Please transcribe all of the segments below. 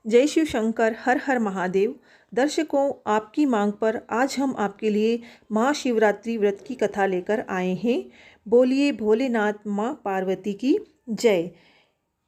जय शिव शंकर, हर हर महादेव। दर्शकों, आपकी मांग पर आज हम आपके लिए महाशिवरात्रि व्रत की कथा लेकर आए हैं। बोलिए भोलेनाथ माँ पार्वती की जय।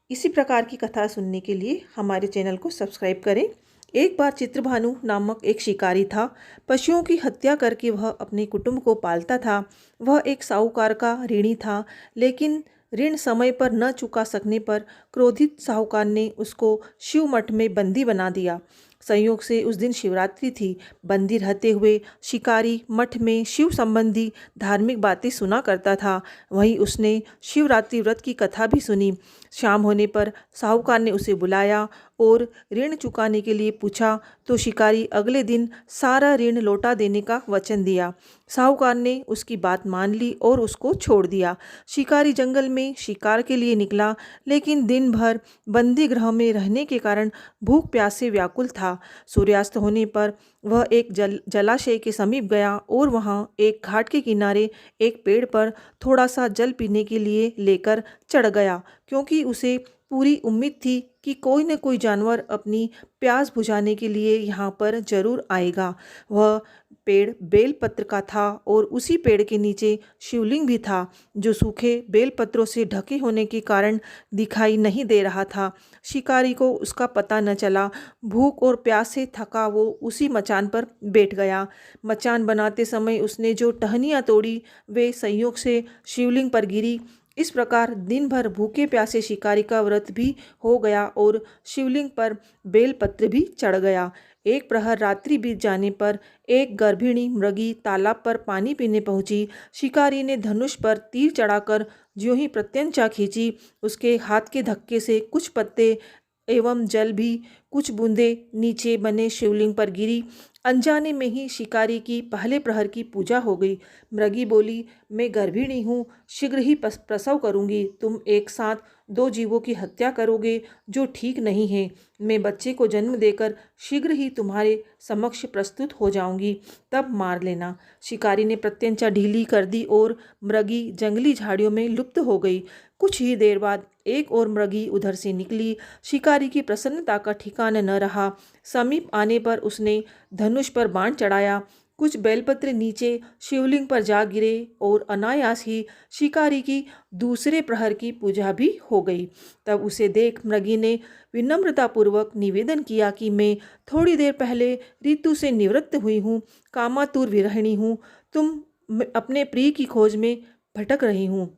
इसी प्रकार की कथा सुनने के लिए हमारे चैनल को सब्सक्राइब करें। एक बार चित्रभानु नामक एक शिकारी था। पशुओं की हत्या करके वह अपने कुटुंब को पालता था। वह एक साहूकार का ऋणी था, लेकिन ऋण समय पर न चुका सकने पर क्रोधित साहूकार ने उसको शिव मठ में बंदी बना दिया। संयोग से उस दिन शिवरात्रि थी। बंदी रहते हुए शिकारी मठ में शिव संबंधी धार्मिक बातें सुना करता था। वहीं उसने शिवरात्रि व्रत की कथा भी सुनी। शाम होने पर साहूकार ने उसे बुलाया और ऋण चुकाने के लिए पूछा, तो शिकारी अगले दिन सारा ऋण लौटा देने का वचन दिया। साहूकार ने उसकी बात मान ली और उसको छोड़ दिया। शिकारी जंगल में शिकार के लिए निकला, लेकिन दिन भर बंदी गृह में रहने के कारण भूख प्यास से व्याकुल था। सूर्यास्त होने पर वह एक जलाशय के समीप गया और वहां एक घाट के किनारे एक पेड़ पर थोड़ा सा जल पीने के लिए लेकर चढ़ गया, क्योंकि उसे पूरी उम्मीद थी कि कोई न कोई जानवर अपनी प्यास बुझाने के लिए यहाँ पर जरूर आएगा। वह पेड़ बेलपत्र का था और उसी पेड़ के नीचे शिवलिंग भी था, जो सूखे बेलपत्रों से ढके होने के कारण दिखाई नहीं दे रहा था। शिकारी को उसका पता न चला। भूख और प्यास से थका वो उसी मचान पर बैठ गया। मचान बनाते समय उसने जो टहनियाँ तोड़ी वे संयोग से शिवलिंग पर गिरी। इस प्रकार दिन भर भूखे प्यासे शिकारी का व्रत भी हो गया और शिवलिंग पर बेलपत्र भी चढ़ गया। एक प्रहर रात्रि बीत जाने पर एक गर्भिणी मृगी तालाब पर पानी पीने पहुंची। शिकारी ने धनुष पर तीर चढ़ाकर ज्यों ही प्रत्यंचा खींची, उसके हाथ के धक्के से कुछ पत्ते एवं जल भी कुछ बूंदे नीचे बने शिवलिंग पर गिरी। अनजाने में ही शिकारी की पहले प्रहर की पूजा हो गई। मृगी बोली, मैं गर्भिणी हूँ, शीघ्र ही प्रसव करूँगी। तुम एक साथ दो जीवों की हत्या करोगे, जो ठीक नहीं है। मैं बच्चे को जन्म देकर शीघ्र ही तुम्हारे समक्ष प्रस्तुत हो जाऊंगी, तब मार लेना। शिकारी ने प्रत्यंचा ढीली कर दी और मृगी जंगली झाड़ियों में लुप्त हो गई। कुछ ही देर बाद एक और मृगी उधर से निकली। शिकारी की प्रसन्नता का ठिकाना न रहा। समीप आने पर उसने धनुष पर बाण चढ़ाया। कुछ बेलपत्र नीचे शिवलिंग पर जा गिरे और अनायास ही शिकारी की दूसरे प्रहर की पूजा भी हो गई। तब उसे देख मृगी ने विनम्रतापूर्वक निवेदन किया कि मैं थोड़ी देर पहले ऋतु से निवृत्त हुई हूँ, कामातुर विरहिणी हूँ। तुम अपने प्रिय की खोज में भटक रही हूँ।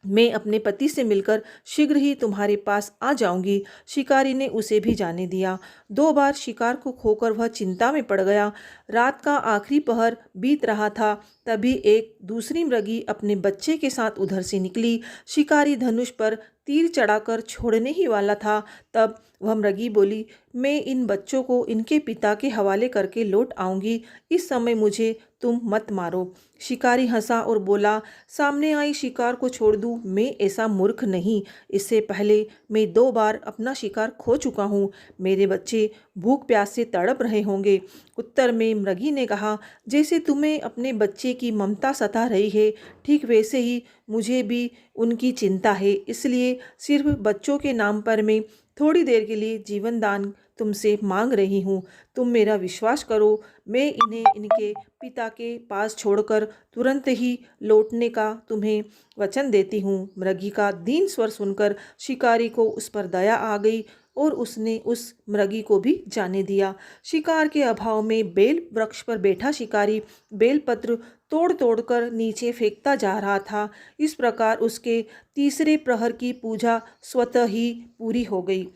मैं अपने पति से मिलकर शीघ्र ही तुम्हारे पास आ जाऊंगी। शिकारी ने उसे भी जाने दिया। 2 बार शिकार को खोकर वह चिंता में पड़ गया। रात का आखिरी पहर बीत रहा था, तभी एक दूसरी मृगी अपने बच्चे के साथ उधर से निकली। शिकारी धनुष पर तीर चढ़ाकर छोड़ने ही वाला था, तब वह मृगी बोली, मैं इन बच्चों को इनके पिता के हवाले करके लौट आऊंगी। इस समय मुझे तुम मत मारो। शिकारी हंसा और बोला, सामने आई शिकार को छोड़ दूं? मैं ऐसा मूर्ख नहीं। इससे पहले मैं 2 बार अपना शिकार खो चुका हूँ। मेरे बच्चे भूख प्यास से तड़प रहे होंगे। उत्तर में मृगी ने कहा, जैसे तुम्हें अपने बच्चे की ममता सता रही है, ठीक वैसे ही मुझे भी उनकी चिंता है। इसलिए सिर्फ बच्चों के नाम पर मैं थोड़ी देर के लिए जीवन दान तुमसे मांग रही हूँ। तुम मेरा विश्वास करो, मैं इन्हें इनके पिता के पास छोड़कर तुरंत ही लौटने का तुम्हें वचन देती हूँ। मृगी का दीन स्वर सुनकर शिकारी को उस पर दया आ गई और उसने उस मृगी को भी जाने दिया। शिकार के अभाव में बेल वृक्ष पर बैठा शिकारी बेलपत्र तोड़ तोड़कर नीचे फेंकता जा रहा था। इस प्रकार उसके तीसरे प्रहर की पूजा स्वतः ही पूरी हो गई।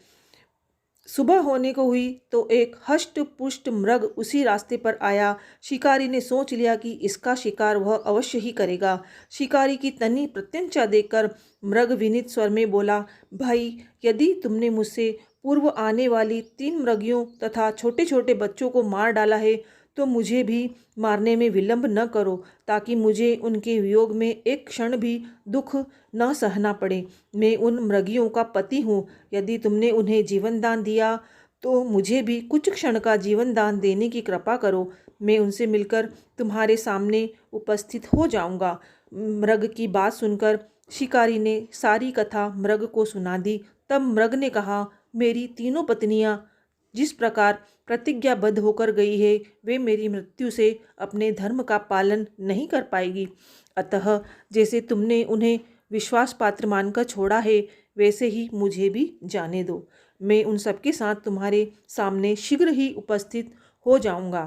सुबह होने को हुई तो एक हष्ट पुष्ट मृग उसी रास्ते पर आया। शिकारी ने सोच लिया कि इसका शिकार वह अवश्य ही करेगा। शिकारी की तनी प्रत्यंचा देखकर मृग विनीत स्वर में बोला, भाई, यदि तुमने मुझसे पूर्व आने वाली 3 मृगियों तथा छोटे छोटे बच्चों को मार डाला है, तो मुझे भी मारने में विलंब न करो, ताकि मुझे उनके वियोग में एक क्षण भी दुख न सहना पड़े। मैं उन मृगियों का पति हूँ। यदि तुमने उन्हें जीवन दान दिया तो मुझे भी कुछ क्षण का जीवन दान देने की कृपा करो। मैं उनसे मिलकर तुम्हारे सामने उपस्थित हो जाऊंगा। मृग की बात सुनकर शिकारी ने सारी कथा मृग को सुना दी। तब मृग ने कहा, मेरी तीनों पत्नियां जिस प्रकार प्रतिज्ञाबद्ध होकर गई है वे मेरी मृत्यु से अपने धर्म का पालन नहीं कर पाएगी। अतः जैसे तुमने उन्हें विश्वास पात्र मानकर छोड़ा है वैसे ही मुझे भी जाने दो। मैं उन सबके साथ तुम्हारे सामने शीघ्र ही उपस्थित हो जाऊंगा।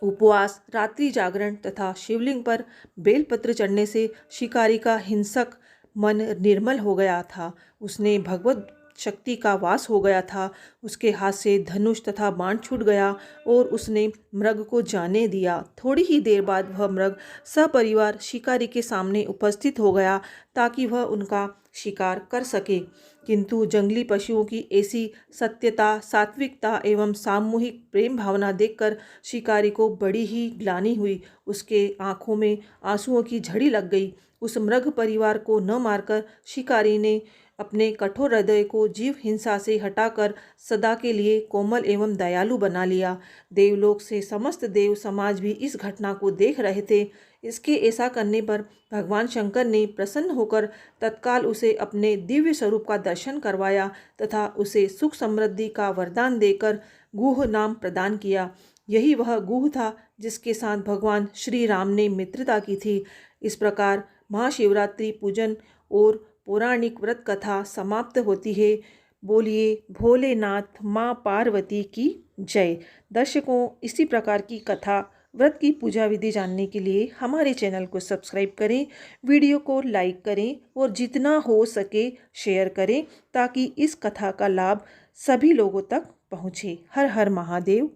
उपवास, रात्रि जागरण तथा शिवलिंग पर बेलपत्र चढ़ने से शिकारी का हिंसक मन निर्मल हो गया था। उसने भगवत शक्ति का वास हो गया था। उसके हाथ से धनुष तथा बाण छूट गया और उसने मृग को जाने दिया। थोड़ी ही देर बाद वह मृग सपरिवार शिकारी के सामने उपस्थित हो गया ताकि वह उनका शिकार कर सके। किंतु जंगली पशुओं की ऐसी सत्यता, सात्विकता एवं सामूहिक प्रेम भावना देखकर शिकारी को बड़ी ही ग्लानि हुई। उसके आंखों में आंसुओं की झड़ी लग गई। उस मृग परिवार को न मारकर शिकारी ने अपने कठोर हृदय को जीव हिंसा से हटाकर सदा के लिए कोमल एवं दयालु बना लिया। देवलोक से समस्त देव समाज भी इस घटना को देख रहे थे। इसके ऐसा करने पर भगवान शंकर ने प्रसन्न होकर तत्काल उसे अपने दिव्य स्वरूप का दर्शन करवाया तथा उसे सुख समृद्धि का वरदान देकर गुह नाम प्रदान किया। यही वह गुह था जिसके साथ भगवान श्री राम ने मित्रता की थी। इस प्रकार महाशिवरात्रि पूजन और पौराणिक व्रत कथा समाप्त होती है। बोलिए भोलेनाथ माँ पार्वती की जय। दर्शकों, इसी प्रकार की कथा व्रत की पूजा विधि जानने के लिए हमारे चैनल को सब्सक्राइब करें, वीडियो को लाइक करें और जितना हो सके शेयर करें ताकि इस कथा का लाभ सभी लोगों तक पहुँचे। हर हर महादेव।